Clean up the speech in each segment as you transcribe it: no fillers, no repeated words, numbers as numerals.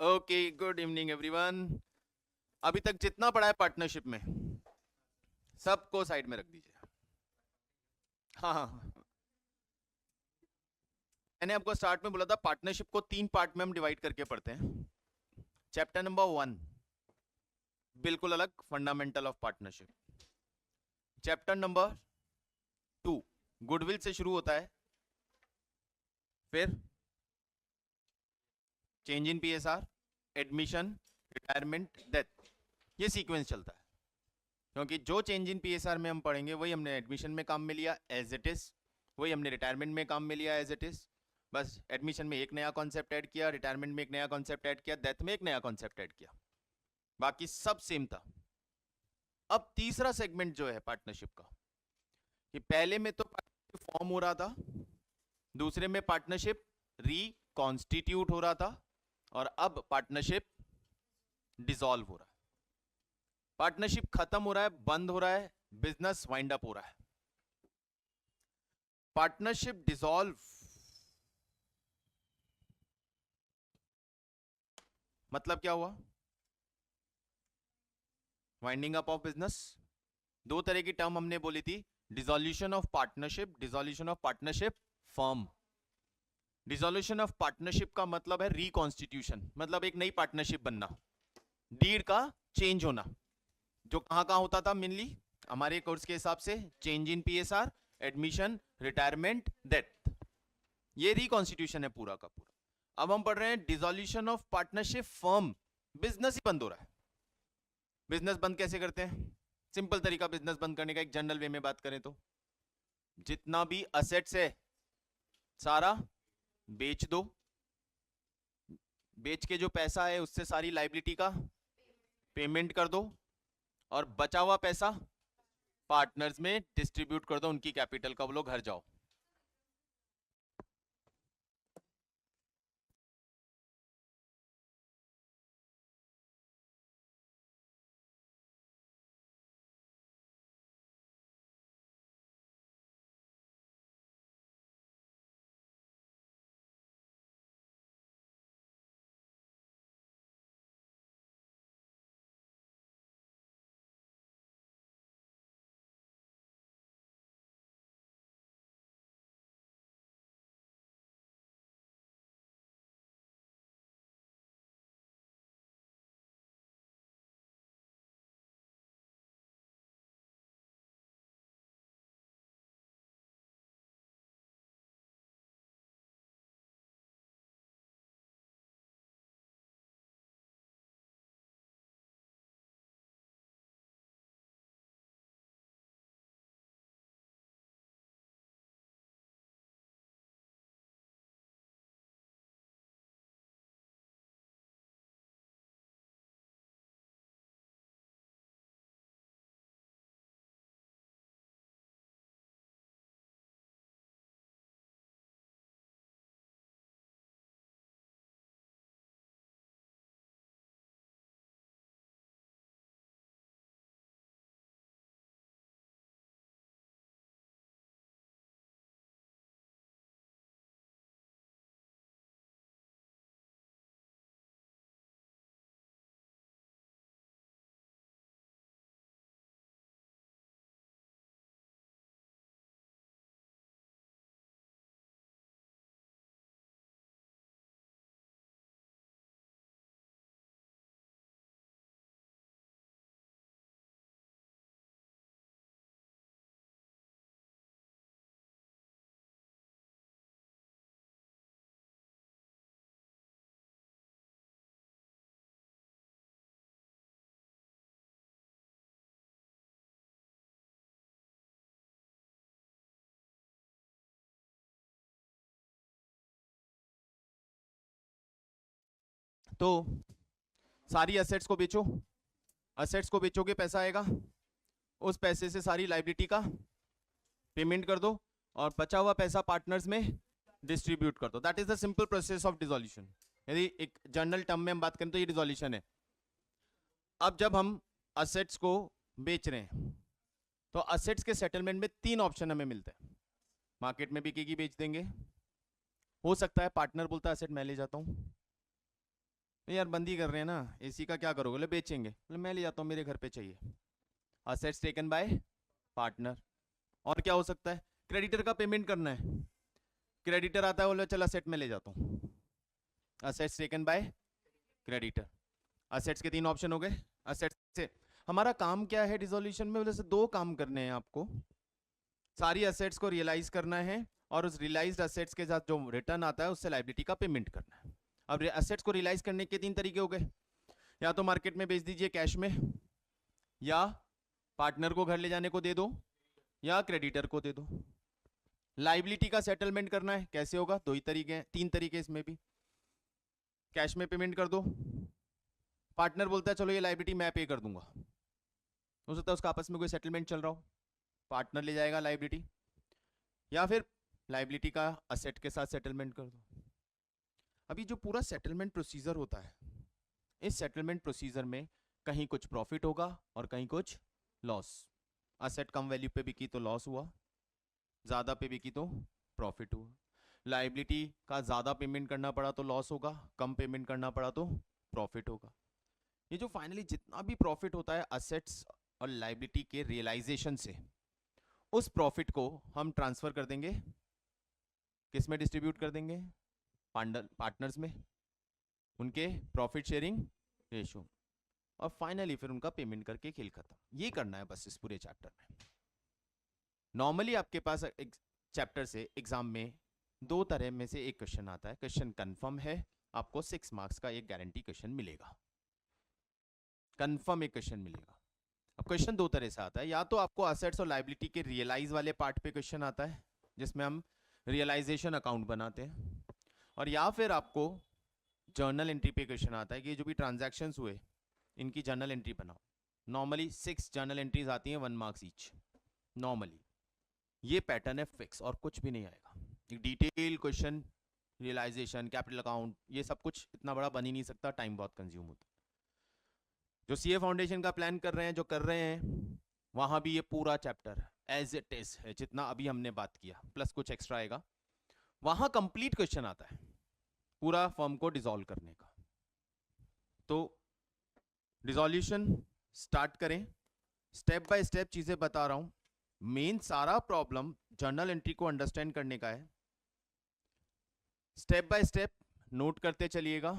Okay, good evening everyone. अभी तक जितना पढ़ा है पार्टनरशिप में सबको साइड में रख दीजिए। हाँ हाँ हाँ। मैंने आपको स्टार्ट में बोला था पार्टनरशिप को 3 पार्ट में हम डिवाइड करके पढ़ते हैं। चैप्टर नंबर 1 बिल्कुल अलग, fundamental of partnership. Chapter number 2 goodwill से शुरू होता है, फिर change in PSR, admission, retirement, death. ये सीक्वेंस चलता है क्योंकि जो चेंज इन पीएसआर में हम पढ़ेंगे वही हमने एडमिशन में काम में लिया एज इट इज, वही हमने रिटायरमेंट में काम में लिया एज इट इज। बस एडमिशन में एक नया कॉन्सेप्ट ऐड किया, रिटायरमेंट में एक नया कॉन्सेप्ट ऐड किया, डेथ में एक नया कॉन्सेप्ट ऐड किया, बाकी सब सेम था। अब तीसरा सेगमेंट जो है पार्टनरशिप का, कि पहले में तो पार्टनरशिप फॉर्म हो रहा था, दूसरे में पार्टनरशिप रिकॉन्स्टिट्यूट हो रहा था, और अब पार्टनरशिप डिसॉल्व हो रहा है। पार्टनरशिप खत्म हो रहा है, बंद हो रहा है, बिजनेस वाइंड अप हो रहा है। पार्टनरशिप डिसॉल्व मतलब क्या हुआ? Winding up of business. दो तरह की टर्म हमने बोली थी, dissolution of partnership, dissolution of partnership firm. Dissolution of partnership का मतलब है रिकॉन्स्टिट्यूशन, मतलब एक नई पार्टनरशिप बनना, डीड का चेंज होना, जो कहां कहां होता था मेनली हमारे कोर्स के हिसाब से, change in PSR, admission, retirement, death. ये रिकॉन्स्टिट्यूशन है पूरा का पूरा। अब हम पढ़ रहे हैं dissolution of partnership firm. Business ही बंद हो रहा है। बिजनेस बंद कैसे करते हैं? सिंपल तरीका बिजनेस बंद करने का, एक जनरल वे में बात करें तो, जितना भी असेट्स है सारा बेच दो, बेच के जो पैसा है उससे सारी लाइबिलिटी का पेमेंट कर दो, और बचा हुआ पैसा पार्टनर्स में डिस्ट्रीब्यूट कर दो, उनकी कैपिटल का, वो लोग घर जाओ। तो सारी असेट्स को बेचो, असेट्स को बेचोगे पैसा आएगा, उस पैसे से सारी लाइबिलिटी का पेमेंट कर दो, और बचा हुआ पैसा पार्टनर्स में डिस्ट्रीब्यूट कर दो। That is the simple process of dissolution. यदि एक जनरल टर्म में हम बात करें तो ये डिसोल्यूशन है। अब जब हम असेट्स को बेच रहे हैं तो असेट्स के सेटलमेंट में 3 ऑप्शन हमें मिलते हैं। मार्केट में बिकेगी, बेच देंगे, हो सकता है पार्टनर बोलता है असेट मैं ले जाता हूं, यार बंदी कर रहे हैं ना, एसी का क्या करोगे? बोले बेचेंगे। बोले मैं ले जाता हूँ, मेरे घर पे चाहिए। Assets taken by partner. और क्या हो सकता है? क्रेडिटर का पेमेंट करना है, क्रेडिटर आता है, बोले चल असेट में ले जाता हूँ। Assets taken by creditor. Assets के 3 ऑप्शन हो गए। असेट्स से हमारा काम क्या है डिसोल्यूशन में? बोले से 2 काम करने हैं आपको। सारी असेट्स को रियलाइज करना है और उस रियलाइज्ड असेट्स के साथ जो रिटर्न आता है उससे लायबिलिटी का पेमेंट करना है। अब असेट्स को रियलाइज करने के 3 तरीके हो गए। या तो मार्केट में बेच दीजिए कैश में, या पार्टनर को घर ले जाने को दे दो, या क्रेडिटर को दे दो। लाइबिलिटी का सेटलमेंट करना है, कैसे होगा? 2 ही तरीके हैं, 3 तरीके इसमें भी। कैश में पेमेंट कर दो, पार्टनर बोलता है चलो ये लाइबिलिटी मैं पे कर दूंगा, हो सकता है उसका आपस में कोई सेटलमेंट चल रहा हो, पार्टनर ले जाएगा लाइबिलिटी। या फिर लाइबिलिटी का असेट के साथ सेटलमेंट कर दो। अभी जो पूरा सेटलमेंट प्रोसीजर होता है, इस सेटलमेंट प्रोसीजर में कहीं कुछ प्रॉफिट होगा और कहीं कुछ लॉस। असेट कम वैल्यू पे बिकी तो लॉस हुआ, ज़्यादा पे बिकी तो प्रॉफिट हुआ। लाइबिलिटी का ज़्यादा पेमेंट करना पड़ा तो लॉस होगा, कम पेमेंट करना पड़ा तो प्रॉफिट होगा। ये जो फाइनली जितना भी प्रॉफिट होता है असेट्स और लाइबिलिटी के रियलाइजेशन से, उस प्रॉफिट को हम ट्रांसफर कर देंगे, किस में डिस्ट्रीब्यूट कर देंगे? पार्टनर्स में, उनके प्रॉफिट शेयरिंग रेशो, और फाइनली फिर उनका पेमेंट करके खेल खत्म। ये करना है बस इस पूरे चैप्टर में। नॉर्मली आपके पास एक चैप्टर से एग्जाम में 2 तरह में से एक क्वेश्चन आता है। क्वेश्चन कंफर्म है, आपको 6 मार्क्स का एक गारंटी क्वेश्चन मिलेगा, कंफर्म एक क्वेश्चन मिलेगा। अब क्वेश्चन 2 तरह से आता है, या तो आपको असेट्स और लायबिलिटी के रियलाइज वाले पार्ट पे क्वेश्चन आता है जिसमें हम रियलाइजेशन अकाउंट बनाते हैं, और या फिर आपको जर्नल एंट्री पे क्वेश्चन आता है कि जो भी ट्रांजैक्शंस हुए इनकी जर्नल एंट्री बनाओ। नॉर्मली 6 जर्नल एंट्रीज आती हैं, 1 मार्क्स ईच। नॉर्मली ये पैटर्न है फिक्स, और कुछ भी नहीं आएगा। एक detail question, realisation, capital account, ये सब कुछ इतना बड़ा बन ही नहीं सकता, टाइम बहुत कंज्यूम होता है। जो सीए फाउंडेशन का प्लान कर रहे हैं, जो कर रहे हैं, वहां भी ये पूरा चैप्टर एज इट इज है, जितना अभी हमने बात किया प्लस कुछ एक्स्ट्रा आएगा। वहां कंप्लीट क्वेश्चन आता है पूरा फर्म को डिसॉल्व करने का। तो डिसॉल्यूशन स्टार्ट करें, स्टेप बाय स्टेप चीजें बता रहा हूं। मेन सारा प्रॉब्लम जर्नल एंट्री को अंडरस्टैंड करने का है। स्टेप बाय स्टेप नोट करते चलिएगा।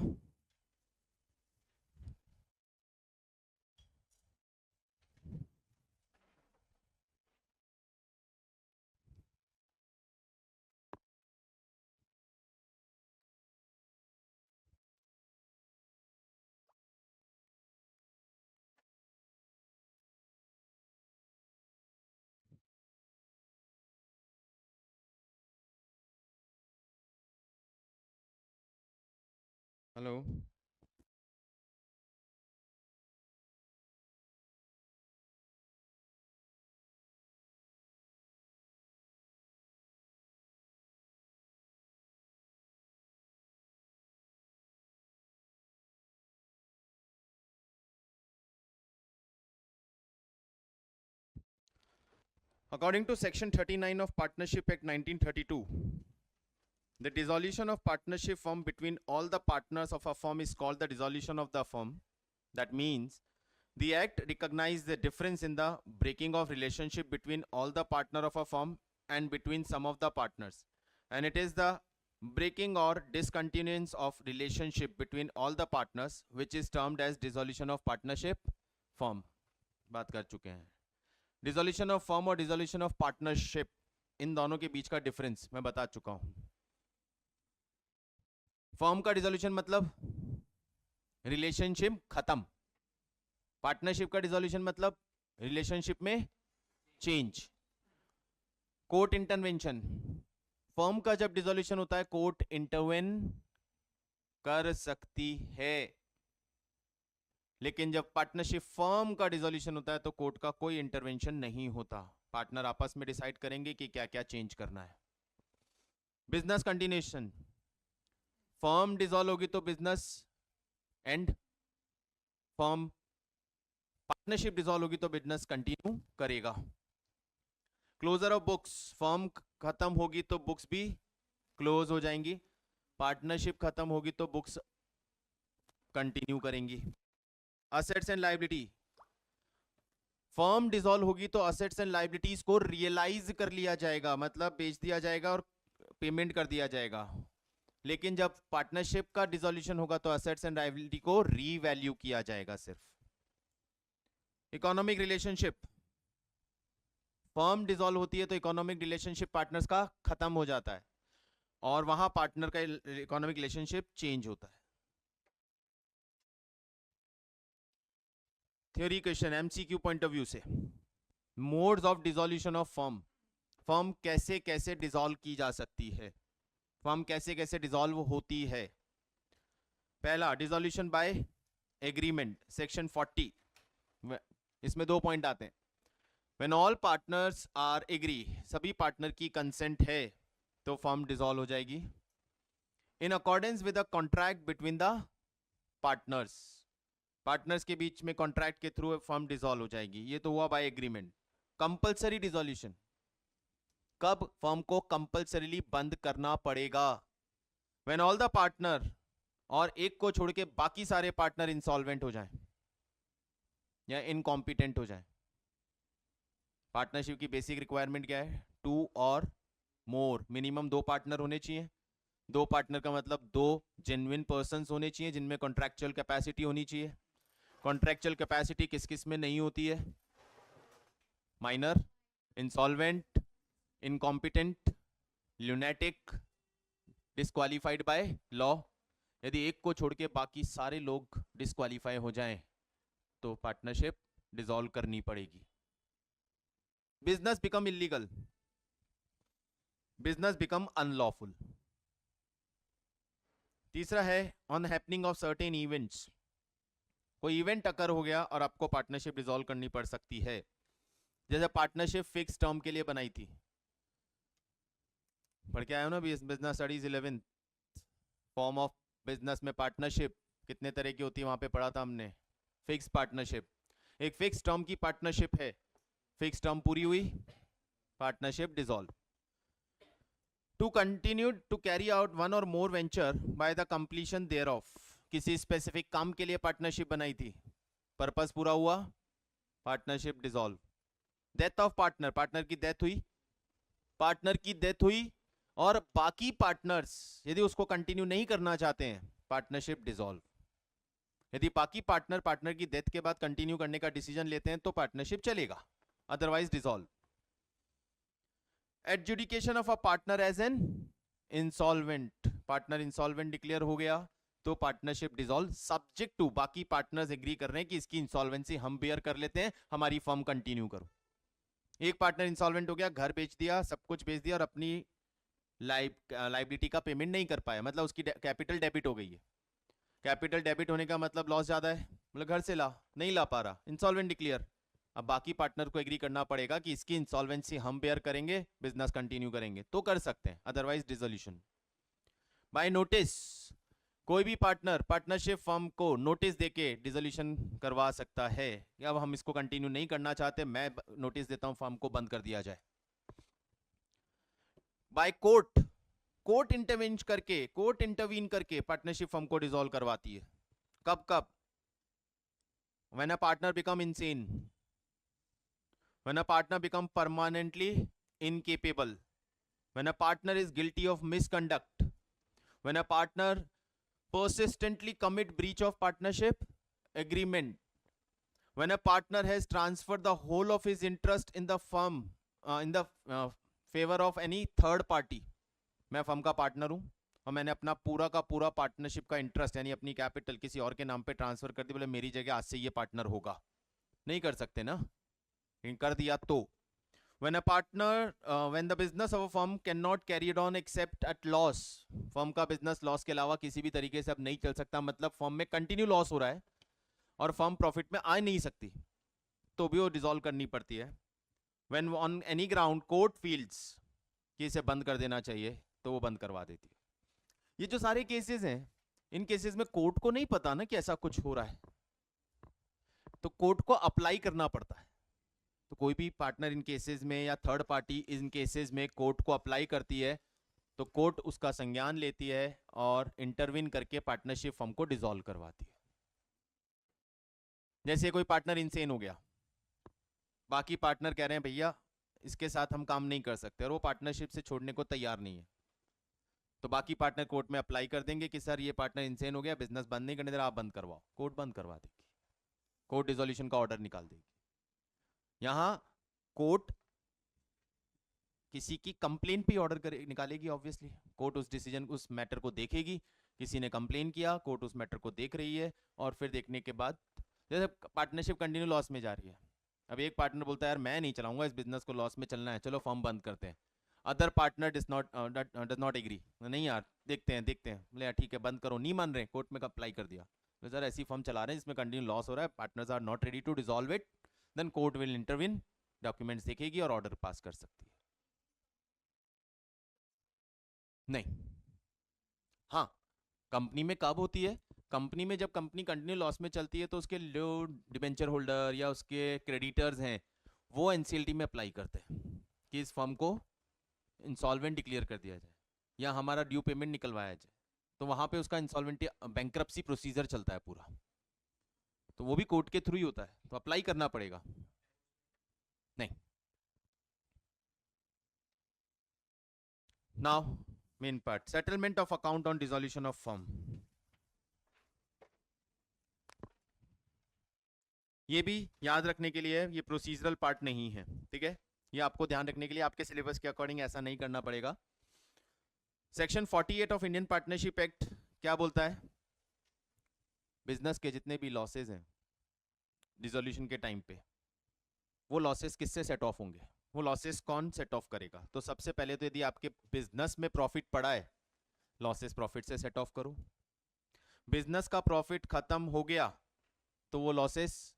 Hello, according to section 39 of Partnership Act 1932, the dissolution of partnership firm between all the partners of a firm is called the dissolution of the firm. That means the act recognizes the difference in the breaking of relationship between all the partner of a firm and between some of the partners, and it is the breaking or discontinuance of relationship between all the partners which is termed as dissolution of partnership firm. बात कर चुके हैं। Dissolution of firm और dissolution of partnership, इन दोनों के बीच का difference मैं बता चुका हूं। फर्म का डिसोल्यूशन मतलब रिलेशनशिप खत्म, पार्टनरशिप का डिसोल्यूशन मतलब रिलेशनशिप में चेंज। कोर्ट इंटरवेंशन, फर्म का जब डिसोल्यूशन होता है कोर्ट इंटरवेन कर सकती है, लेकिन जब पार्टनरशिप फर्म का डिसोल्यूशन होता है तो कोर्ट का कोई इंटरवेंशन नहीं होता। पार्टनर आपस में डिसाइड करेंगे कि क्या क्या चेंज करना है। बिजनेस कंटिन्यूएशन, फर्म डिसॉल्व होगी तो business and, firm partnership dissolve होगी तो बिजनेस कंटिन्यू करेगा। क्लोजर ऑफ बुक्स, फर्म खत्म होगी तो बुक्स भी क्लोज हो जाएंगी, पार्टनरशिप खत्म होगी तो बुक्स कंटिन्यू करेंगी। Assets and liability, firm dissolve होगी तो असेट्स एंड लायबिलिटीज को रियलाइज कर लिया जाएगा, मतलब बेच दिया जाएगा और पेमेंट कर दिया जाएगा। लेकिन जब पार्टनरशिप का डिसॉल्यूशन होगा तो असेट्स एंड लायबिलिटी को रीवैल्यू किया जाएगा सिर्फ। इकोनॉमिक रिलेशनशिप, फर्म डिसॉल्व होती है तो इकोनॉमिक रिलेशनशिप पार्टनर्स का खत्म हो जाता है और वहां पार्टनर का इकोनॉमिक रिलेशनशिप चेंज होता है। Theory question MCQ point of view से, modes of dissolution of firm, firm कैसे कैसे डिसॉल्व की जा सकती है, फर्म कैसे कैसे डिसॉल्व होती है। पहला, डिसॉल्यूशन बाय एग्रीमेंट, सेक्शन 40, इसमें 2 पॉइंट आते हैं। When all partners are agree, सभी पार्टनर की कंसेंट है तो फर्म डिसॉल्व हो जाएगी। In accordance with a contract between the partners, partners के बीच में कॉन्ट्रैक्ट के थ्रू फर्म डिसॉल्व हो जाएगी। ये तो हुआ बाय एग्रीमेंट। कंपल्सरी डिसॉल्यूशन, कब फर्म को कंपल्सरीली बंद करना पड़ेगा, व्हेन ऑल द पार्टनर, और एक को छोड़ के बाकी सारे पार्टनर इंसॉल्वेंट हो जाएं या इनकॉम्पिटेंट हो जाएं। पार्टनरशिप की बेसिक रिक्वायरमेंट क्या है, 2 और मोर, मिनिमम 2 पार्टनर होने चाहिए। 2 पार्टनर का मतलब 2 जेन्युइन पर्संस होने चाहिए जिनमें कॉन्ट्रैक्चुअल कैपेसिटी होनी चाहिए। कॉन्ट्रैक्चुअल कैपेसिटी किस किस में नहीं होती है, minor, insolvent, incompetent, lunatic, disqualified by law. यदि एक को छोड़ के बाकी सारे लोग डिस्क्वालीफाई हो जाएं तो पार्टनरशिप डिसॉल्व करनी पड़ेगी। Business become illegal, business become unlawful. तीसरा है on happening of certain events, कोई इवेंट अकर हो गया और आपको पार्टनरशिप डिसॉल्व करनी पड़ सकती है। जैसे पार्टनरशिप फिक्स टर्म के लिए बनाई थी, पढ़ के आए हो ना business studies 11, form of business में पार्टनरशिप कितने तरह की होती है, वहां पे पढ़ा था हमने। फिक्स पार्टनरशिप, एक फिक्स टर्म की पार्टनरशिप है, फिक्स टर्म पूरी हुई, partnership dissolve. To continue to carry out one or more venture by the completion thereof, किसी स्पेसिफिक काम के लिए पार्टनरशिप बनाई थी, पर्पस पूरा हुआ, partnership dissolve. Death of partner, partner की डेथ हुई, पार्टनर की डेथ हुई और बाकी पार्टनर्स यदि उसको कंटिन्यू नहीं करना चाहते हैं, पार्टनरशिप डिसॉल्व। यदि बाकी पार्टनर की डेथ के बाद कंटिन्यू करने का डिसीजन लेते हैं तो पार्टनरशिप चलेगा, otherwise dissolve. Adjudication of a partner as an insolvent, partner insolvent declare हो गया तो पार्टनरशिप डिसॉल्व, सब्जेक्ट टू बाकी पार्टनर्स एग्री कर रहे हैं कि इसकी इंसॉल्वेंसी हम बेयर कर लेते हैं, हमारी फर्म कंटिन्यू करो। एक पार्टनर इंसॉल्वेंट हो गया, घर बेच दिया, सब कुछ बेच दिया और अपनी लाइबिलिटी का पेमेंट नहीं कर पाया, मतलब उसकी कैपिटल डेबिट हो गई है। कैपिटल डेबिट होने का मतलब लॉस ज्यादा है, मतलब घर से ला नहीं ला पा रहा, इंसॉल्वेंट डिक्लेयर। अब बाकी पार्टनर को एग्री करना पड़ेगा कि इसकी इंसॉल्वेंसी हम बेयर करेंगे, बिजनेस कंटिन्यू करेंगे, तो कर सकते हैं, अदरवाइज डिसोल्यूशन। बाय नोटिस, कोई भी पार्टनर पार्टनरशिप फर्म को नोटिस देके डिसोल्यूशन करवा सकता है, या अब हम इसको कंटिन्यू नहीं करना चाहते, मैं नोटिस देता हूं फर्म को बंद कर दिया जाए। बाय कोर्ट, कोर्ट इंटरवीन करके पार्टनरशिप फर्म को डिसॉल्व करवाती है। कब कब, when a partner become insane, when a partner become permanently incapable, when a partner is guilty of misconduct, when a partner persistently commit breach of partnership agreement, when a partner has transferred the whole of his interest in the firm in the favor of any third party, मैं firm का partner हूं और मैंने अपना पूरा का पूरा partnership का इंटरेस्ट यानी अपनी कैपिटल किसी और के नाम पे ट्रांसफर कर दी, बोले मेरी जगह आज से ये पार्टनर होगा, नहीं कर सकते ना, लेकिन कर दिया तो। When a partner, when the business of a firm cannot carry it on except at loss, firm का बिजनेस लॉस के अलावा किसी भी तरीके से अब नहीं चल सकता, मतलब फर्म में कंटिन्यू लॉस हो रहा है और फर्म प्रॉफिट में आ नहीं सकती, तो भी वो डिसॉल्व करनी पड़ती है। When on any ground court fields कि इसे बंद कर देना चाहिए तो वो बंद करवा देती है। ये जो सारे केसेस हैं, इन केसेस में कोर्ट को नहीं पता ना कि ऐसा कुछ हो रहा है, तो कोर्ट को अप्लाई करना पड़ता है। तो कोई भी पार्टनर इन केसेस में या थर्ड पार्टी इन केसेस में कोर्ट को अप्लाई करती है तो कोर्ट उसका संज्ञान लेती है और इंटरवीन करके पार्टनरशिप फर्म को डिसॉल्व करवाती है। जैसे कोई पार्टनर इनसेन हो गया, बाकी पार्टनर कह रहे हैं भैया इसके साथ हम काम नहीं कर सकते, और वो पार्टनरशिप से छोड़ने को तैयार नहीं है, तो बाकी पार्टनर कोर्ट में अप्लाई कर देंगे कि सर ये पार्टनर इनसेन हो गया, बिजनेस बंद नहीं करने दे रहा, आप बंद करवाओ। कोर्ट बंद करवा देगी, कोर्ट डिसोल्यूशन का ऑर्डर निकाल देगी। यहां कोर्ट किसी की कंप्लेन पे ऑर्डर निकालेगी। ऑब्वियसली कोर्ट उस डिसीजन, उस मैटर को देखेगी, किसी ने कंप्लेन किया, कोर्ट उस मैटर को देख रही है, और फिर देखने के बाद, जैसे पार्टनरशिप कंटिन्यू लॉस में जा रही है, अब एक पार्टनर बोलता है यार मैं नहीं चलाऊंगा इस बिजनेस को, लॉस में चलना है, चलो फर्म बंद करते हैं। Other partner does not agree, नहीं यार देखते हैं बोले यार ठीक है बंद करो, नहीं मान रहे, कोर्ट में अप्लाई कर दिया, तो सर ऐसी फर्म चला रहे हैं जिसमें कंटिन्यू लॉस हो रहा है, partners are not ready to dissolve it, then court will intervene, documents देखेगी और ऑर्डर पास कर सकती है। नहीं, हाँ कंपनी में कब होती है, कंपनी में जब कंपनी कंटिन्यू लॉस में चलती है तो उसके जो डिबेंचर होल्डर या उसके क्रेडिटर्स हैं वो एनसीएलटी में अप्लाई करते हैं कि इस फर्म को इंसॉल्वेंट डिक्लेयर कर दिया जाए या हमारा ड्यू पेमेंट निकलवाया जाए, तो वहां पे उसका इंसॉल्वेंटी बैंक्रप्सी प्रोसीजर चलता है पूरा, तो वो भी कोर्ट के थ्रू ही होता है, तो अप्लाई करना पड़ेगा। नहीं, now main part, settlement of account on dissolution of firm. ये भी याद रखने के लिए, ये प्रोसीजरल पार्ट नहीं है, ठीक है, ये आपको ध्यान रखने के लिए, आपके सिलेबस के अकॉर्डिंग ऐसा नहीं करना पड़ेगा। Section 48 of Indian partnership act क्या बोलता है, बिजनेस के जितने भी लॉसेज हैं डिसोल्यूशन के टाइम पे, वो लॉसेस किससे सेट ऑफ होंगे, वो लॉसेस कौन सेट ऑफ करेगा। तो सबसे पहले तो यदि आपके बिजनेस में प्रॉफिट पड़ा है, लॉसेस प्रॉफिट से सेट ऑफ करो, बिजनेस का प्रॉफिट खत्म हो गया तो वो लॉसेस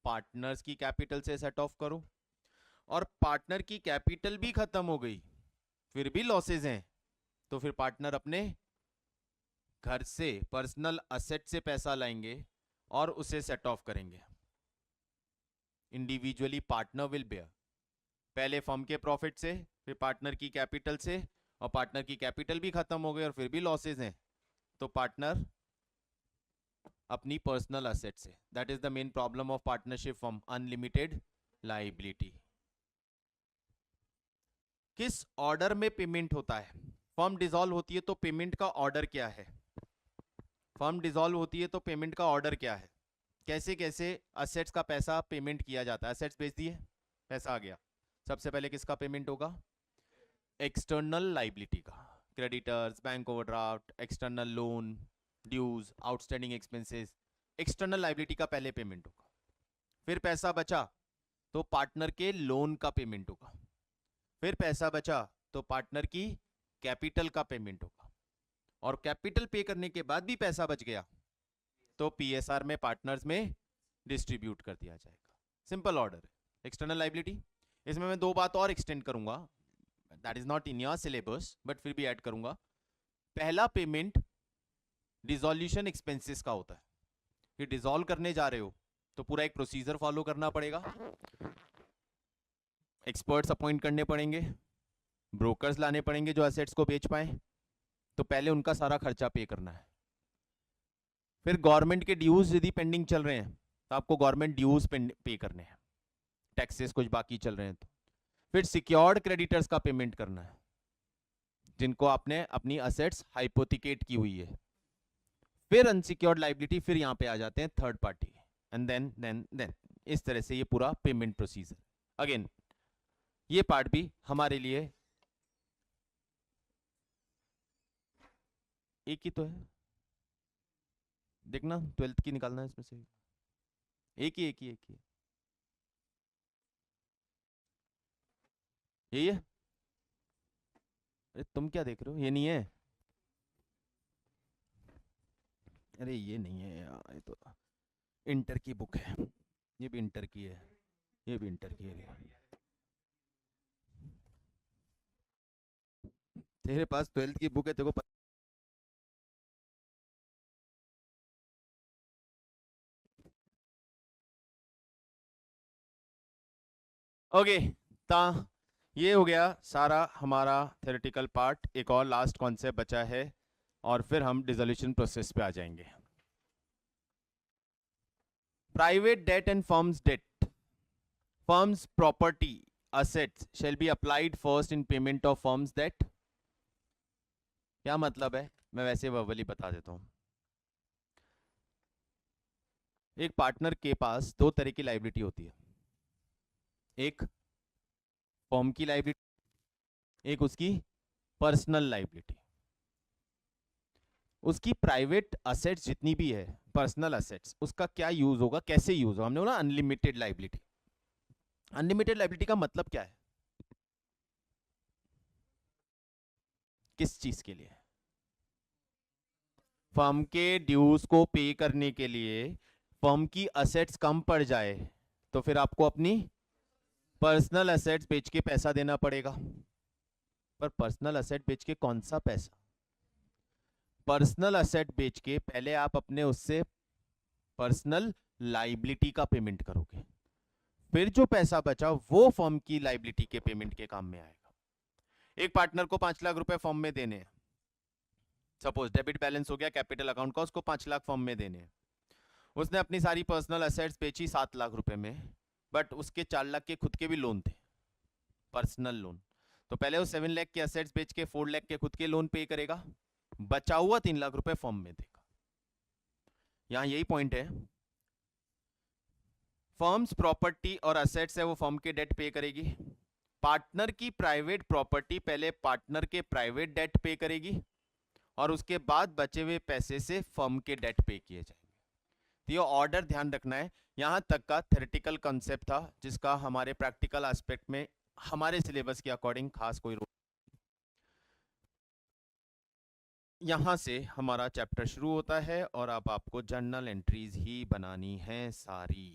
पार्टनर्स की कैपिटल से सेट ऑफ करो, और पार्टनर की कैपिटल भी खत्म हो गई फिर भी लॉसेज हैं, तो फिर पार्टनर अपने घर से पर्सनल असेट से पैसा लाएंगे और उसे सेट ऑफ करेंगे। इंडिविजुअली पार्टनर विल बेयर, पहले फर्म के प्रॉफिट से, फिर पार्टनर की कैपिटल से, और पार्टनर की कैपिटल भी खत्म हो गई और फिर भी लॉसेज हैं, तो पार्टनर अपनी पर्सनल असेट से, that is the main problem of partnership firm, unlimited liability. किस ऑर्डर में पेमेंट होता है, फर्म डिसॉल्व होती है तो पेमेंट का ऑर्डर क्या है, फर्म डिसॉल्व होती है तो पेमेंट का ऑर्डर क्या है, कैसे कैसे असेट्स का पैसा पेमेंट किया जाता है, असेट्स बेच दिए पैसा आ गया, सबसे पहले किसका पेमेंट होगा, एक्सटर्नल लायबिलिटी का, creditors, bank overdraft, external loan, dues, outstanding expenses, external liability का पहले पेमेंट होगा, फिर पैसा बचा तो पार्टनर के लोन का पेमेंट होगा, फिर पैसा बचा तो पार्टनर की कैपिटल का पेमेंट होगा, और कैपिटल पे करने के बाद भी पैसा बच गया तो पीएसआर में पार्टनर्स में डिस्ट्रीब्यूट कर दिया जाएगा। सिंपल ऑर्डर है एक्सटर्नल लायबिलिटी। इसमें मैं दो बात और एक्सटेंड करूंगा, that is not in your syllabus but फिर भी ऐड करूंगा। पहला पेमेंट डिसॉल्यूशन एक्सपेंसेस का होता है, कि डिसॉल्व करने जा रहे हो तो पूरा एक प्रोसीजर फॉलो करना पड़ेगा, एक्सपर्ट्स अपॉइंट करने पड़ेंगे, ब्रोकर्स लाने पड़ेंगे जो एसेट्स को बेच पाए, तो पहले उनका सारा खर्चा पे करना है। फिर गवर्नमेंट के ड्यूज यदि पेंडिंग चल रहे हैं तो आपको गवर्नमेंट ड्यूज पे करने हैं, टैक्सेस कुछ बाकी चल रहे हैं तो। फिर सिक्योर्ड क्रेडिटर्स का पेमेंट करना है जिनको आपने अपनी असेट्स हाइपोथिकेट की हुई है। फिर अनसिक्योर्ड लायबिलिटी, फिर यहां पे आ जाते हैं थर्ड पार्टी, एंड देन इस तरह से ये पूरा पेमेंट प्रोसीजर। अगेन ये पार्ट भी हमारे लिए एक ही तो है, देखना 12th की निकालना है इसमें से, एक ही यही है। अरे तुम क्या देख रहे हो, ये नहीं है, अरे ये नहीं है यार, ये तो इंटर की बुक है, ये भी इंटर की है, ये भी इंटर की है। तेरे पास 12th की बुक है, तेरे को ओके ता ये हो गया सारा हमारा थ्योरेटिकल पार्ट। एक और लास्ट कॉन्सेप्ट बचा है और फिर हम डिसोल्यूशन प्रोसेस पे आ जाएंगे। Private debt and firm's debt, firm's property assets shall be applied first in payment of firm's debt. क्या मतलब है, मैं वैसे वर्बली बता देता हूं. एक पार्टनर के पास दो तरह की लायबिलिटी होती है, एक फर्म की लायबिलिटी, एक उसकी पर्सनल लायबिलिटी. उसकी प्राइवेट असेट्स जितनी भी है, पर्सनल असेट्स, उसका क्या यूज होगा, कैसे यूज होगा. हमने बोला अनलिमिटेड लायबिलिटी. अनलिमिटेड लायबिलिटी का मतलब क्या है, किस चीज के लिए? फर्म के ड्यूज को पे करने के लिए. फर्म की असेट्स कम पड़ जाए तो फिर आपको अपनी पर्सनल असेट्स बेच के पैसा देना पड़ेगा. पर पर्सनल असेट बेच के कौन सा पैसा? पर्सनल असेट बेच के पहले आप अपने उससे पर्सनल लायबिलिटी का पेमेंट करोगे, फिर जो पैसा बचा वो फर्म की लायबिलिटी के पेमेंट के काम में आएगा. एक पार्टनर को 5 लाख रुपए फर्म में देने हैं, सपोज डेबिट बैलेंस हो गया कैपिटल अकाउंट का, उसको 5 लाख फर्म में देने हैं. उसने अपनी सारी पर्सनल असेट्स बेची 7 लाख रुपए में, बट उसके 4 लाख के खुद के भी लोन थे, पर्सनल लोन. तो पहले वो 7 लाख के असेट्स बेच के 4 लाख के खुद के लोन पे करेगा, बचा हुआ 3 लाख रुपए फर्म में देगा. यहां यही पॉइंट है, फर्म्स प्रॉपर्टी और असेट्स है वो फर्म के डेट पे करेगी. पार्टनर की प्राइवेट प्रॉपर्टी पहले पार्टनर के प्राइवेट डेट पे करेगी और उसके बाद बचे हुए पैसे से फर्म के डेट पे किए जाएंगे. तो ये ऑर्डर ध्यान रखना है. यहां तक का थ्योरेटिकल कांसेप्ट था जिसका हमारे प्रैक्टिकल एस्पेक्ट में हमारे सिलेबस के अकॉर्डिंग खास कोई रोल. यहां से हमारा चैप्टर शुरू होता है और अब आपको जर्नल एंट्रीज ही बनानी है सारी,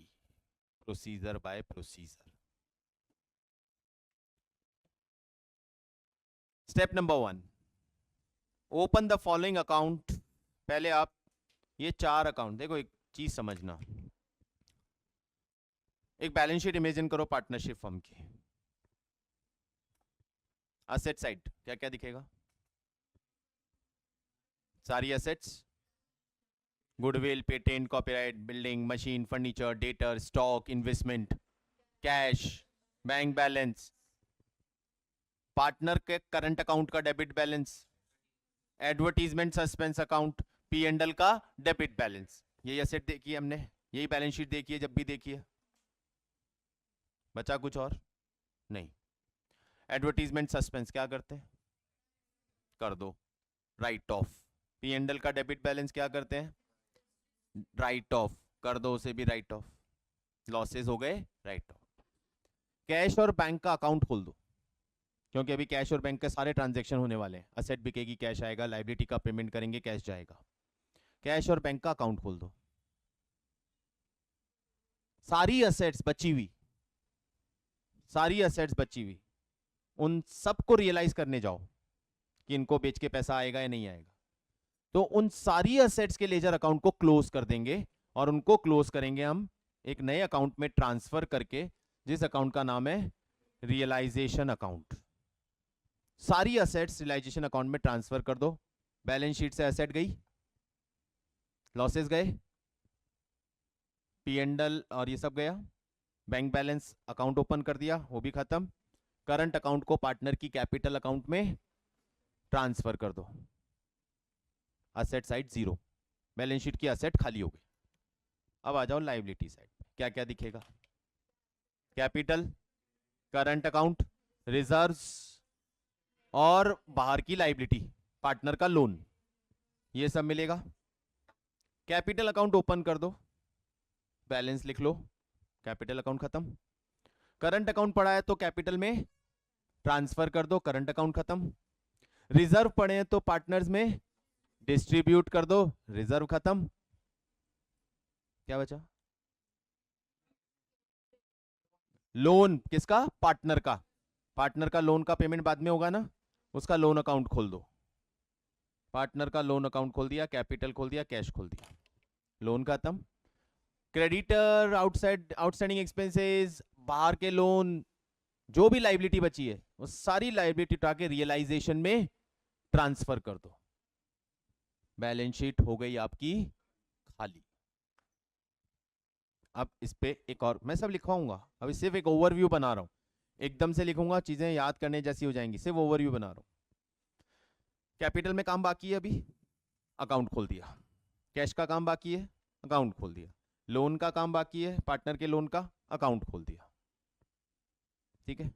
procedure bye procedure. Step number 1, open the following account. पहले आप ये 4 अकाउंट देखो, एक चीज समझना. एक बैलेंस शीट इमेजिन करो पार्टनरशिप फर्म की. असेट साइड क्या क्या दिखेगा? सारी assets, goodwill, patent, copyright, building, machine, furniture, debtor, stock, investment, cash, bank balance, partner के करंट अकाउंट का debit balance, advertisement suspense account, P and L का debit balance. यही असेट देखी है हमने, यही बैलेंस शीट देखी है, जब भी देखी है. बचा कुछ और नहीं. एडवर्टीजमेंट सस्पेंस क्या करते हैं? कर दो, right of. P and L का डेबिट बैलेंस क्या करते हैं? राइट ऑफ, कर दो उसे भी राइट ऑफ. लॉसेस हो गए, राइट ऑफ. कैश और बैंक का अकाउंट खोल दो, क्योंकि अभी कैश और बैंक के सारे ट्रांजैक्शन होने वाले हैं. असेट बिकेगी, कैश आएगा, लायबिलिटी का पेमेंट करेंगे, कैश जाएगा. कैश और बैंक का अकाउंट खोल दो. सारी असेट्स बची हुई, सारी असेट्स बची हुई, उन सबको रियलाइज करने जाओ कि इनको बेच के पैसा आएगा या नहीं आएगा. तो उन सारी असेट्स के लेजर अकाउंट को क्लोज कर देंगे और उनको क्लोज करेंगे हम एक नए अकाउंट में ट्रांसफर करके, जिस अकाउंट का नाम है रियलाइजेशन अकाउंट. सारी असेट्स रियलाइजेशन अकाउंट में ट्रांसफर कर दो. बैलेंस शीट से असेट गई, लॉसेस गए, पी एंड एल और ये सब गया. बैंक बैलेंस अकाउंट ओपन कर दिया, वो भी खत्म. करंट अकाउंट को पार्टनर की कैपिटल अकाउंट में ट्रांसफर कर दो. Asset side zero, balance sheet की असेट खाली हो गई. अब आ जाओ लायबिलिटी साइड. क्या क्या दिखेगा? कैपिटल, करंट अकाउंट, रिजर्व्स और बाहर की लायबिलिटी, पार्टनर का लोन, ये सब मिलेगा. कैपिटल अकाउंट ओपन कर दो, बैलेंस लिख लो, कैपिटल अकाउंट खत्म. करंट अकाउंट पड़ा है तो कैपिटल में ट्रांसफर कर दो, करंट अकाउंट खत्म. रिजर्व पड़े हैं तो पार्टनर्स में डिस्ट्रीब्यूट कर दो, रिजर्व खत्म. क्या बचा? लोन. किसका? पार्टनर का. पार्टनर का लोन का पेमेंट बाद में होगा ना, उसका लोन अकाउंट खोल दो. पार्टनर का लोन अकाउंट खोल दिया, कैपिटल खोल दिया, कैश खोल दिया, लोन खत्म. क्रेडिटर, आउटस्टैंडिंग एक्सपेंसेस, बाहर के लोन, जो भी लायबिलिटी बची है वो सारी लायबिलिटी उठा के रियलाइजेशन में ट्रांसफर कर दो. बैलेंस शीट हो गई आपकी खाली. अब इस पे एक और मैं सब लिखवाऊंगा, अभी सिर्फ एक ओवरव्यू बना रहा हूँ, एकदम से लिखूंगा चीजें याद करने जैसी हो जाएंगी, सिर्फ ओवरव्यू बना रहा हूँ। कैपिटल में काम बाकी है, अभी अकाउंट खोल दिया। कैश का काम बाकी है, अकाउंट खोल दिया। लोन का काम बाकी है, पार्टनर के लोन का, अकाउंट खोल दिया। ठीक है,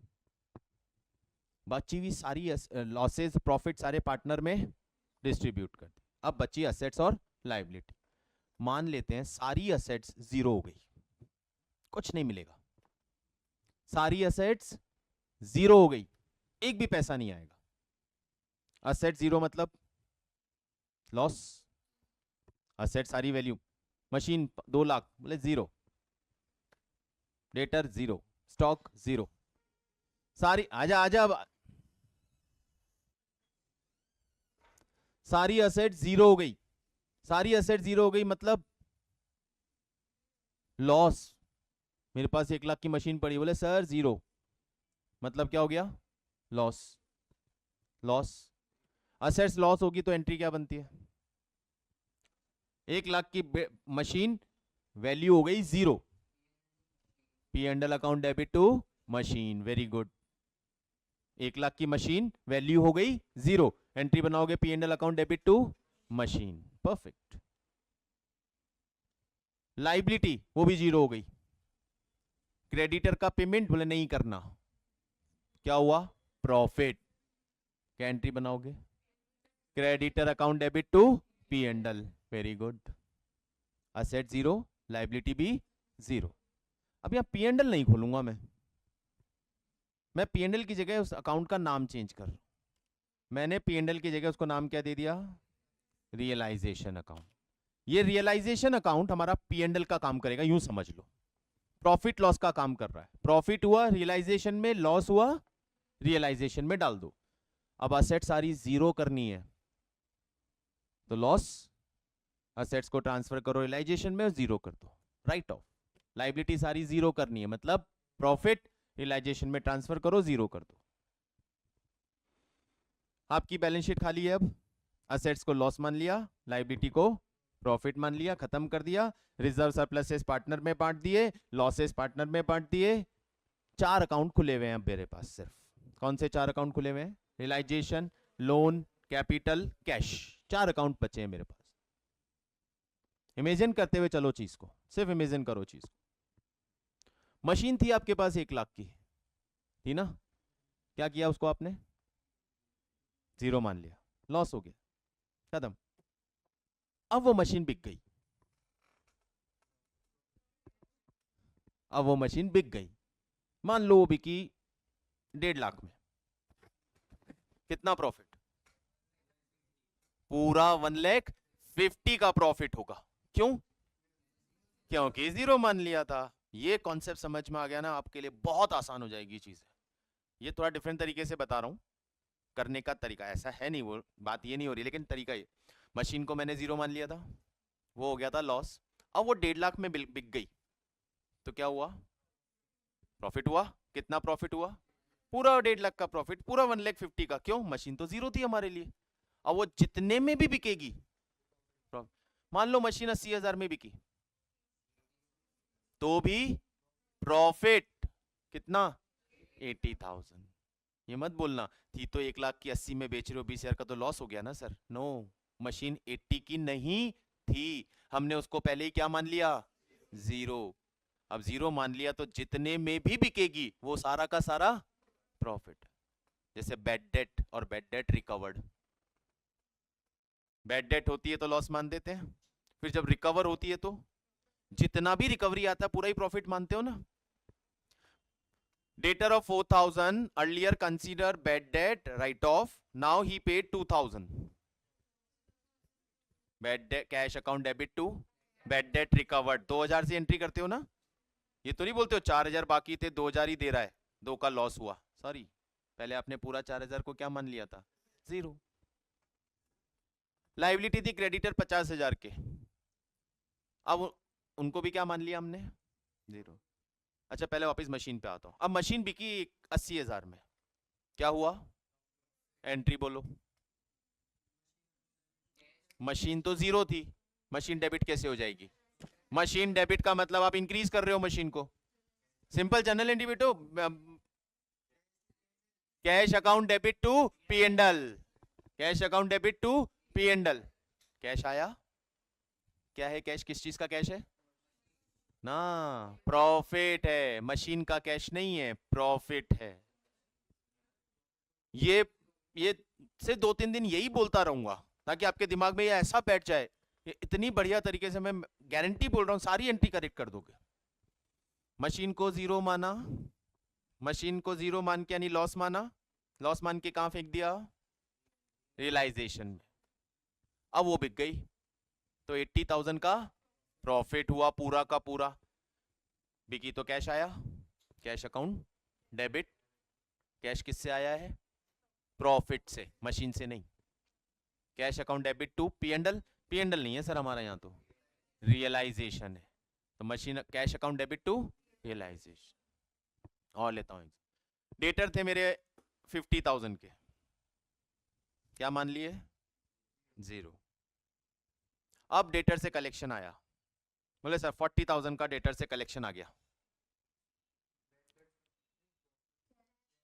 बची हुई सारी लॉसेस प्रॉफिट सारे पार्टनर में डिस्ट्रीब्यूट कर दी। अब बची असेट्स और लायबिलिटी। मान लेते हैं सारी असेट्स जीरो हो गई, कुछ नहीं मिलेगा। सारी असेट्स जीरो हो गई, एक भी पैसा नहीं आएगा। असेट जीरो मतलब लॉस। असेट सारी वैल्यू, मशीन 2 लाख बोले zero, debtor zero, stock zero, सारी आजा आजा सारी असेट जीरो हो गई। सारी असेट जीरो हो गई मतलब लॉस। मेरे पास 1 लाख की मशीन पड़ी, बोले सर जीरो, मतलब क्या हो गया, लॉस। लॉस, असेट्स लॉस होगी तो एंट्री क्या बनती है, 1 लाख की मशीन वैल्यू हो गई zero, P and L account debit to machine, very good. 1 lakh की मशीन वैल्यू हो गई जीरो, एंट्री बनाओगे P and L account debit to machine, perfect. Liability वो भी जीरो हो गई। क्रेडिटर का पेमेंट बोले नहीं करना, क्या हुआ, प्रॉफिट, क्या एंट्री बनाओगे, creditor account debit to P and L, very good. Asset zero, liability भी जीरो। अब यहां पी एंडल नहीं खोलूंगा मैं पी एंडल की जगह उस अकाउंट का नाम चेंज कर, मैंने पी एंडल की जगह उसको नाम क्या दे दिया, रियलाइजेशन अकाउंट। ये रियलाइजेशन अकाउंट हमारा पी एंडल का काम करेगा, यूं समझ लो, प्रॉफिट लॉस का काम कर रहा है। प्रॉफिट हुआ रियलाइजेशन में, लॉस हुआ रियलाइजेशन में डाल दो। अब असेट सारी जीरो करनी है तो लॉस, असेट्स को ट्रांसफर करो रियलाइजेशन में और जीरो कर दो, राइट ऑफ। लाइबिलिटी सारी जीरो करनी है मतलब प्रॉफिट रियलाइजेशन में ट्रांसफर करो, जीरो कर दो। आपकी बैलेंस शीट खाली है। अब असेट्स को लॉस मान लिया, लाइबिलिटी को प्रॉफिट मान लिया, खत्म कर दिया। रिजर्व सरप्लसेस पार्टनर में बांट दिए, लॉसेस पार्टनर में बांट दिए। 4 अकाउंट खुले हुए हैं अब मेरे पास सिर्फ। कौन से 4 अकाउंट खुले हुए हैं, realisation, loan, capital, cash, 4 account बचे हैं मेरे पास। इमेजिन करते हुए चलो चीज को, सिर्फ इमेजिन करो चीज को। मशीन थी आपके पास 1 लाख की, थी ना, क्या किया उसको आपने, जीरो मान लिया, लॉस हो गया, खत्म। अब वो मशीन बिक गई, अब वो मशीन बिक गई, मान लो वो बिकी 1.5 लाख में, कितना प्रॉफिट, पूरा 1,50,000 का प्रॉफिट होगा। क्यों, क्योंकि जीरो मान लिया था। ये कॉन्सेप्ट समझ में आ गया ना, आपके लिए बहुत आसान हो जाएगी चीजें। ये थोड़ा डिफरेंट तरीके से बता रहा हूं, करने का तरीका ऐसा है नहीं, वो बात ये नहीं हो रही, लेकिन तरीका ये, मशीन को मैंने जीरो मान लिया था, वो हो गया था लॉस। अब वो 1.5 लाख में बिक गई तो क्या हुआ, प्रॉफिट हुआ। कितना प्रॉफिट हुआ, पूरा 1.5 लाख का प्रॉफिट, पूरा 1,50,000 का। क्यों, मशीन तो जीरो थी हमारे लिए। अब वो जितने में भी बिकेगी, मान लो मशीन 80,000 में बिकी तो भी प्रॉफिट कितना, 80,000। ये मत बोलना थी तो 1 लाख की 80 में बेच रहे हो, 20,000 का तो लॉस हो गया ना सर। नो, मशीन 80 की नहीं थी, हमने उसको पहले ही क्या मान लिया, जीरो। अब जीरो मान लिया तो जितने में भी बिकेगी वो सारा का सारा प्रॉफिट। जैसे बैड डेट और bad debt recovered, bad debt होती है तो लॉस मान देते हैं, फिर जब रिकवर होती है तो जितना भी रिकवरी आता है पूरा ही प्रॉफिट मानते हो ना। Debtor of 4,000 earlier consider bad debt write off, now he paid 2,000, bad debt cash account debit to bad debt recovered. 2,000 से एंट्री करते हो ना, ये तो नहीं बोलते हो 4,000 बाकी थे 2,000 ही दे रहा है, 2 का लॉस हुआ, सॉरी, पहले आपने पूरा 4,000 को क्या मान लिया था, जीरो। लाइबिलिटी थी क्रेडिटर 50,000 के, अब उनको भी क्या मान लिया हमने, जीरो। अच्छा पहले वापस मशीन पे आता हूं। अब मशीन बिकी 80,000 में, क्या हुआ, एंट्री बोलो। मशीन तो जीरो थी, मशीन डेबिट कैसे हो जाएगी, मशीन डेबिट का मतलब आप इंक्रीज कर रहे हो मशीन को. सिंपल जनरल एंट्री बेटो. Cash account debit to P and L. Cash account debit to P and L. Cash आया. क्या है कैश? किस चीज का कैश है ना? प्रॉफिट है. मशीन का कैश नहीं है, प्रॉफिट है. ये से 2-3 दिन यही बोलता रहूंगा ताकि आपके दिमाग में ये ऐसा बैठ जाए. ये इतनी बढ़िया तरीके से मैं गारंटी बोल रहा हूं सारी एंट्री करेक्ट कर दोगे. मशीन को जीरो माना. मशीन को जीरो मान के यानी लॉस माना. लॉस मान के कहां फेंक दिया? रियलाइजेशन में. अब वो बिक गई तो 80,000 का प्रॉफिट हुआ पूरा का पूरा. बिकी तो कैश आया. Cash account debit. कैश किससे आया है? प्रॉफिट से, मशीन से नहीं. Cash account debit to P and L. P and L नहीं है सर हमारा यहाँ, तो रियलाइजेशन है. तो machine cash account debit to realisation. और लेता हूं. डेटर थे मेरे 50,000 के. क्या मान लिए? जीरो. अब डेटर से कलेक्शन आया. बोले सर 40,000 का डेटर से कलेक्शन आ गया.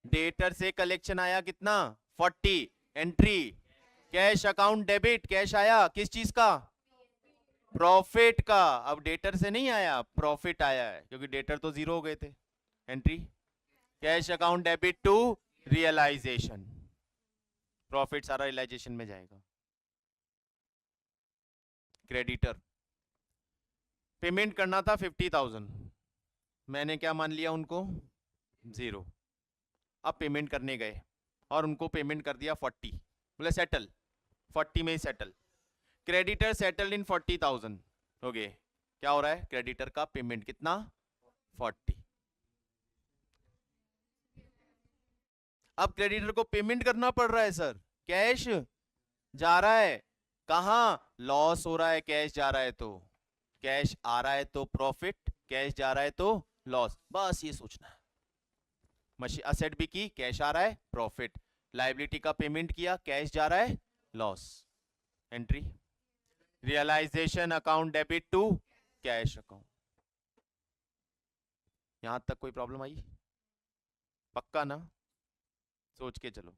डेटर से कलेक्शन आया कितना? 40. Entry cash account debit. Cash आया किस चीज का? प्रॉफिट का. अब डेटर से नहीं आया, प्रॉफिट आया है क्योंकि डेटर तो जीरो हो गए थे. Entry cash account debit to realisation. Profit सारा रियलाइजेशन में जाएगा. क्रेडिटर पेमेंट करना था 50,000. मैंने क्या मान लिया उनको? जीरो. अब पेमेंट करने गए और उनको पेमेंट कर दिया 40. बोले सेटल. 40 में ही सेटल. Creditor settled in 40,000. हो गए. क्या हो रहा है? क्रेडिटर का पेमेंट कितना? 40. अब क्रेडिटर को पेमेंट करना पड़ रहा है सर. कैश जा रहा है कहां? लॉस हो रहा है. कैश जा रहा है तो कैश आ रहा है तो प्रॉफिट. कैश जा रहा है तो लॉस. बस ये सोचना है. मशीन असेट भी की, कैश आ रहा है प्रॉफिट. लायबिलिटी का पेमेंट किया, कैश जा रहा है loss. Entry realisation account debit to cash account. यहां तक कोई प्रॉब्लम आई? पक्का ना? सोच के चलो.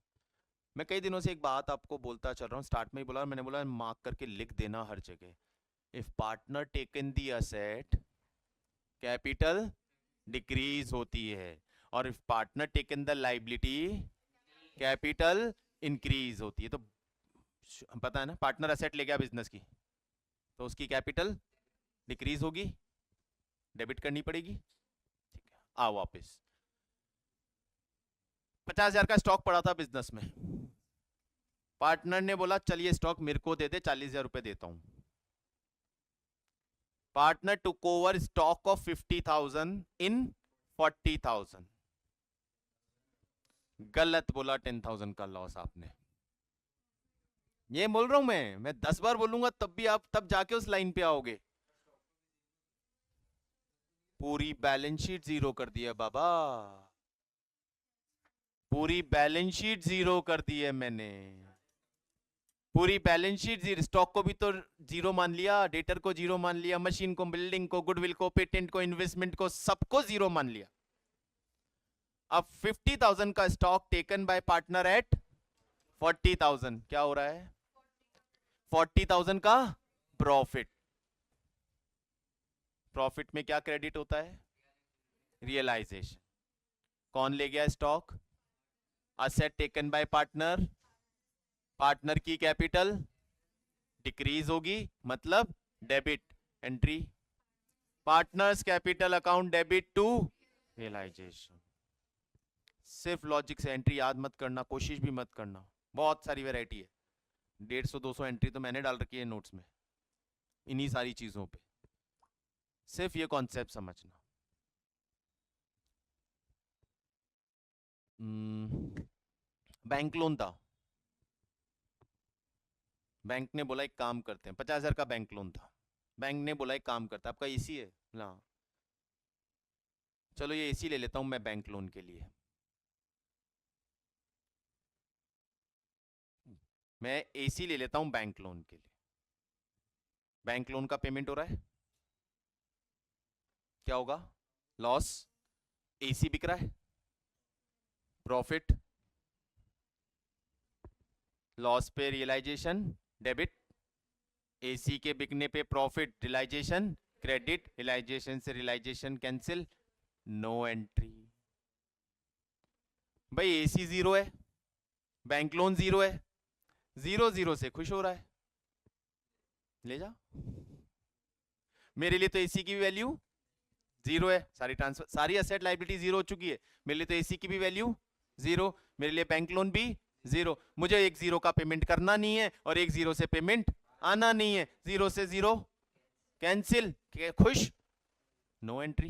मैं कई दिनों से एक बात आपको बोलता चल रहा हूं. स्टार्ट में ही बोला, मैंने बोला मार्क करके लिख देना हर जगह. If partner taken the asset capital decrease होती है, और if partner taken the liability capital increase होती है. तो पता है ना, पार्टनर असेट ले गया बिजनेस की तो उसकी कैपिटल डिक्रीज होगी, डेबिट करनी पड़ेगी. ठीक है, आओ वापस. 50,000 का स्टॉक पड़ा था बिजनेस में. पार्टनर ने बोला चल ये स्टॉक मेरे को दे दे, 40,000 रुपए देता हूं. Partner took over stock of 50,000 इन 40,000. गलत बोला. 10,000 का लॉस आपने. ये बोल रहा हूं मैं 10 बार बोलूंगा तब भी आप तब जाके उस लाइन पे आओगे. पूरी बैलेंस शीट जीरो कर दी है बाबा. पूरी बैलेंस शीट जीरो कर दी है मैंने. पूरी बैलेंस शीट जीरो. स्टॉक को भी तो जीरो मान लिया, डेटर को जीरो मान लिया, मशीन को, बिल्डिंग को, गुडविल को, पेटेंट को, इन्वेस्टमेंट को, सबको जीरो मान लिया. अब 50,000 का stock taken by partner eight 40,000. क्या हो रहा है? 40,000 का प्रॉफिट. प्रॉफिट में क्या क्रेडिट होता है? रियलाइजेशन. कौन ले गया stock? Asset taken by partner. Partner की कैपिटल डिक्रीज होगी मतलब debit. Entry partners capital account debit to realisation. सिर्फ लॉजिक से एंट्री याद मत करना, कोशिश भी मत करना. बहुत सारी वैरायटी है. 150-200 एंट्री तो मैंने डाल रखी है नोट्स में इन्हीं सारी चीजों पे. सिर्फ ये कॉन्सेप्ट समझना. बैंक लोन था. बैंक ने बोला एक काम करते हैं. 50,000 का बैंक लोन था. बैंक ने बोला एक काम करता है, आपका एसी है ना, चलो ये एसी ले लेता हूं मैं बैंक लोन के लिए. मैं एसी ले लेता हूं बैंक लोन के लिए. बैंक लोन का पेमेंट हो रहा है. क्या होगा? लॉस। एसी बिक रहा है, प्रॉफिट। लॉस पे रियलाइजेशन डेबिट, एसी के बिकने पे प्रॉफिट रियलाइजेशन क्रेडिट, रियलाइजेशन से रियलाइजेशन कैंसिल, नो एंट्री। भाई एसी जीरो है, बैंक लोन जीरो है, जीरो जीरो से खुश हो रहा है, ले जा। मेरे लिए तो एसी की भी वैल्यू जीरो है, सारी ट्रांसफर सारी असेट लाइबिलिटी जीरो हो चुकी है, मेरे लिए तो एसी की भी वैल्यू जीरो, मेरे लिए बैंक लोन भी जीरो, मुझे एक जीरो का पेमेंट करना नहीं है और एक जीरो से पेमेंट आना नहीं है, जीरो से जीरो कैंसिल, खुश, नो एंट्री।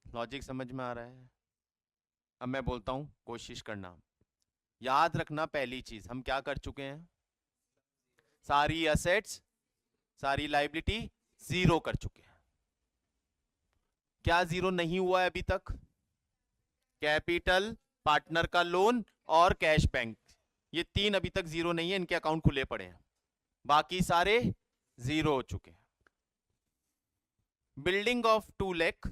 लॉजिक समझ में आ रहा है? अब मैं बोलता हूं, कोशिश करना, याद रखना पहली चीज हम क्या कर चुके हैं, सारी असेट्स सारी लाइबिलिटी जीरो कर चुके हैं। क्या जीरो नहीं हुआ है अभी तक? कैपिटल, पार्टनर का लोन और कैश बैंक, ये तीन अभी तक जीरो नहीं है, इनके अकाउंट खुले पड़े हैं, बाकी सारे जीरो हो चुके हैं। Building of 2 lakh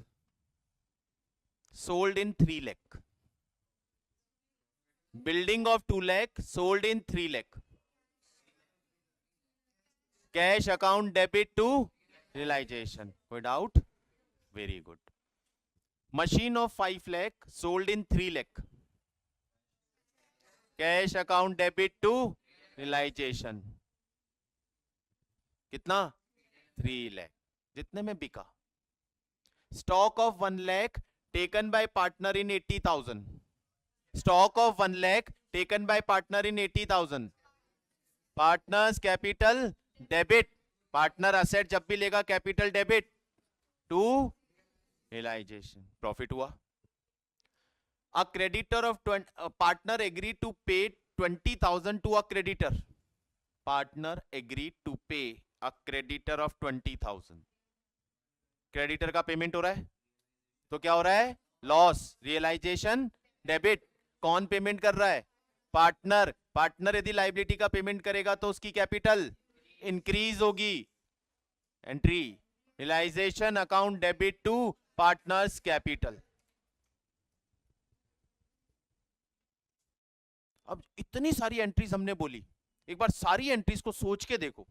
sold in 3 lakh, building of 2 lakh sold in 3 lakh, cash account debit to realization, कोई doubt? Very good. Machine of 5 lakh sold in 3 lakh, cash account debit to realization, कितना? 3 lakh, जितने में बिका। Stock of 1 lakh taken by partner in 80,000, stock of 1 lakh taken by partner in 80,000, partners capital debit, partner asset जब भी लेगा capital debit to realization, profit हुआ। A creditor of partner agreed to pay 20,000 to a creditor, partner agreed to pay a creditor of 20,000, creditor का payment हो रहा है तो क्या हो रहा है? Loss, realisation debit. कौन पेमेंट कर रहा है? पार्टनर। पार्टनर यदि लाइबिलिटी का पेमेंट करेगा तो उसकी कैपिटल इंक्रीज होगी, entry, realisation account debit to partners capital. अब इतनी सारी एंट्रीज हमने बोली, एक बार सारी एंट्रीज को सोच के देखो,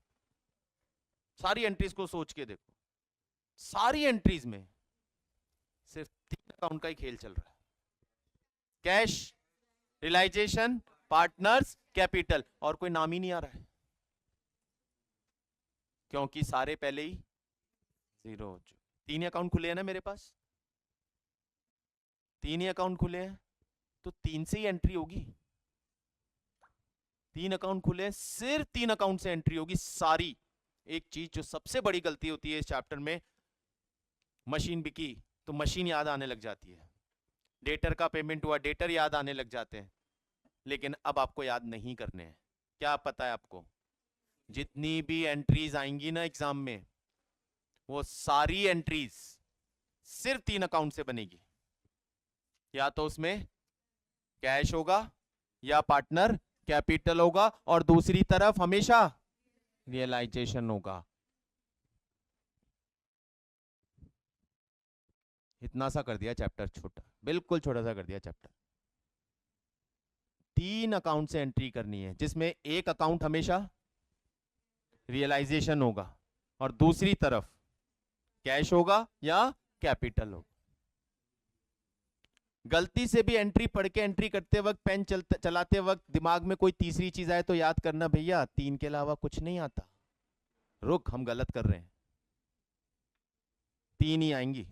सारी एंट्रीज को सोच के देखो, सारी एंट्रीज में सिर्फ 3 अकाउंट का ही खेल चल रहा है, कैश, रियलाइजेशन, पार्टनर्स कैपिटल, और कोई नाम ही नहीं आ रहा है, क्योंकि सारे पहले ही जीरो हो चुके। 3 ही अकाउंट खुले हैं ना मेरे पास, 3 ही अकाउंट खुले हैं तो 3 से ही एंट्री होगी, 3 अकाउंट खुले हैं, सिर्फ 3 अकाउंट से एंट्री होगी सारी। एक चीज जो सबसे बड़ी गलती होती है इस चैप्टर में, मशीन बिकी तो मशीन याद आने लग जाती है, डेटर का पेमेंट हुआ डेटर याद आने लग जाते हैं, लेकिन अब आपको याद नहीं करने हैं। क्या पता है आपको? जितनी भी एंट्रीज आएंगी ना एग्जाम में, वो सारी एंट्रीज सिर्फ 3 अकाउंट से बनेगी, या तो उसमें कैश होगा या पार्टनर कैपिटल होगा और दूसरी तरफ हमेशा रियलाइजेशन होगा। इतना सा कर दिया चैप्टर छोटा, बिल्कुल छोटा सा कर दिया चैप्टर। 3 अकाउंट से एंट्री करनी है जिसमें एक अकाउंट हमेशा रियलाइजेशन होगा और दूसरी तरफ कैश होगा या कैपिटल होगा। गलती से भी एंट्री पढ़ के एंट्री करते वक्त, पेन चलाते वक्त दिमाग में कोई तीसरी चीज आए तो याद करना, भैया 3 के अलावा कुछ नहीं आता, रुक हम गलत कर रहे हैं, 3 ही आएंगी।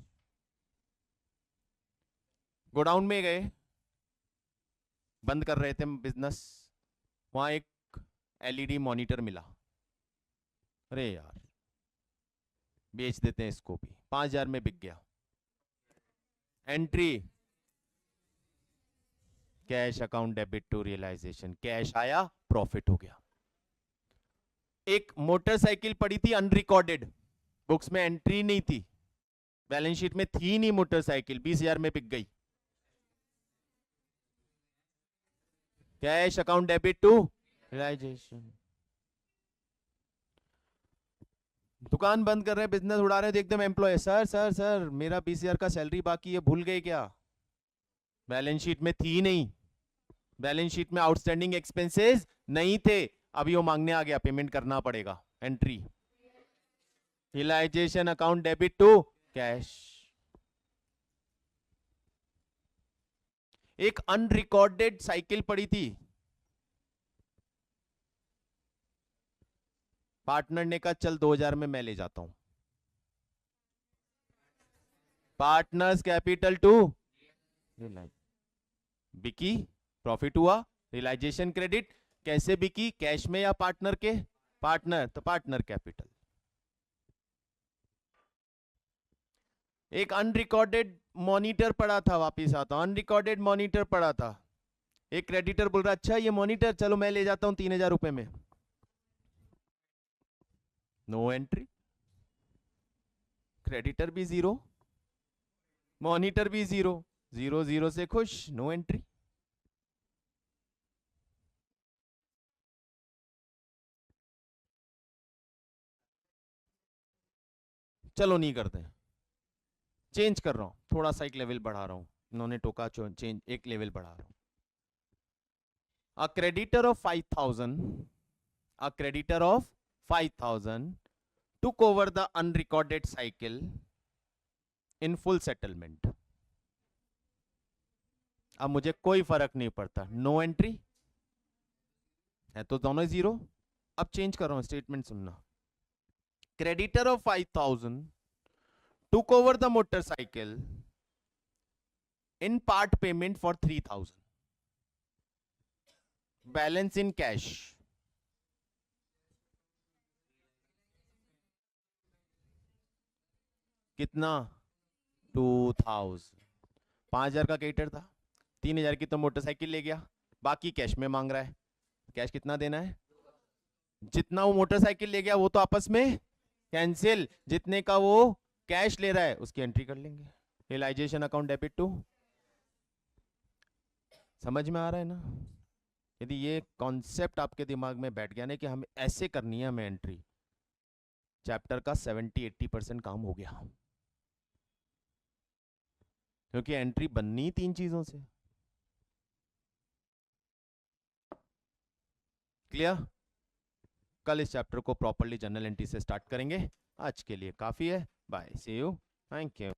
गोडाउन में गए, बंद कर रहे थे बिजनेस, वहां एक एलईडी मॉनिटर मिला, अरे यार बेच देते हैं इसको भी, 5,000 में बिक गया। Entry, cash account debit to realisation, cash आया, प्रॉफिट हो गया। एक मोटरसाइकिल पड़ी थी अनरिकॉर्डेड, बुक्स में एंट्री नहीं थी, बैलेंस शीट में थी नहीं मोटरसाइकिल, 20,000 में बिक गई, cash account debit to realisation. दुकान बंद कर रहे हैं, बिजनेस उड़ा रहे हैं, तो एकदम एम्प्लॉय, सर सर सर मेरा 20,000 का सैलरी बाकी है, भूल गए क्या? बैलेंस शीट में थी नहीं, बैलेंस शीट में आउटस्टैंडिंग एक्सपेंसेस नहीं थे, अभी वो मांगने आ गया, पेमेंट करना पड़ेगा, entry realisation account debit to cash. एक अनरिकॉर्डेड साइकिल पड़ी थी, पार्टनर ने कहा चल 2000 में मैं ले जाता हूं, पार्टनर्स कैपिटल टू बिकी, प्रॉफिट हुआ, रियलाइजेशन क्रेडिट, कैसे बिकी, कैश में या पार्टनर के, पार्टनर, तो पार्टनर कैपिटल। एक अनरिकॉर्डेड मॉनिटर पड़ा था, वापिस आता हूं, अनरिकॉर्डेड मॉनिटर पड़ा था, एक क्रेडिटर बोल रहा अच्छा ये मॉनिटर चलो मैं ले जाता हूं 3000 रुपए में, नो एंट्री, क्रेडिटर भी जीरो, मॉनिटर भी जीरो, जीरो जीरो से खुश, नो एंट्री। चलो नहीं करते, चेंज कर रहा हूं, थोड़ा सा एक लेवल बढ़ा रहा हूं, इन्होंने टोका चेंज, एक लेवल बढ़ा रहा हूं। A creditor of 5000, a creditor of 5000 took over the unrecorded cycle in full settlement। अब मुझे कोई फर्क नहीं पड़ता, नो एंट्री है तो दोनों जीरो। अब चेंज कर रहा हूं, स्टेटमेंट सुनना, creditor of 5000 took over the motorcycle in part payment for 3000, balance in cash, कितना 2000, 5000 का क्रेडिटर था, 3000 की तो मोटरसाइकिल ले गया, बाकी कैश में मांग रहा है, कैश कितना देना है, जितना वो मोटरसाइकिल ले गया वो तो आपस में कैंसिल, जितने का वो कैश ले रहा है उसकी एंट्री कर लेंगे, रियलाइजेशन अकाउंट डेबिट टू। समझ में आ रहा है ना? यदि ये कॉन्सेप्ट आपके दिमाग में बैठ गया ना कि हमें ऐसे करनी है हमें एंट्री, चैप्टर का 70-80% काम हो गया, क्योंकि एंट्री बननी 3 चीजों से। क्लियर? कल इस चैप्टर को प्रॉपर्ली जनरल एंट्री से स्टार्ट करेंगे, आज के लिए काफी है, bye, see you, thank you.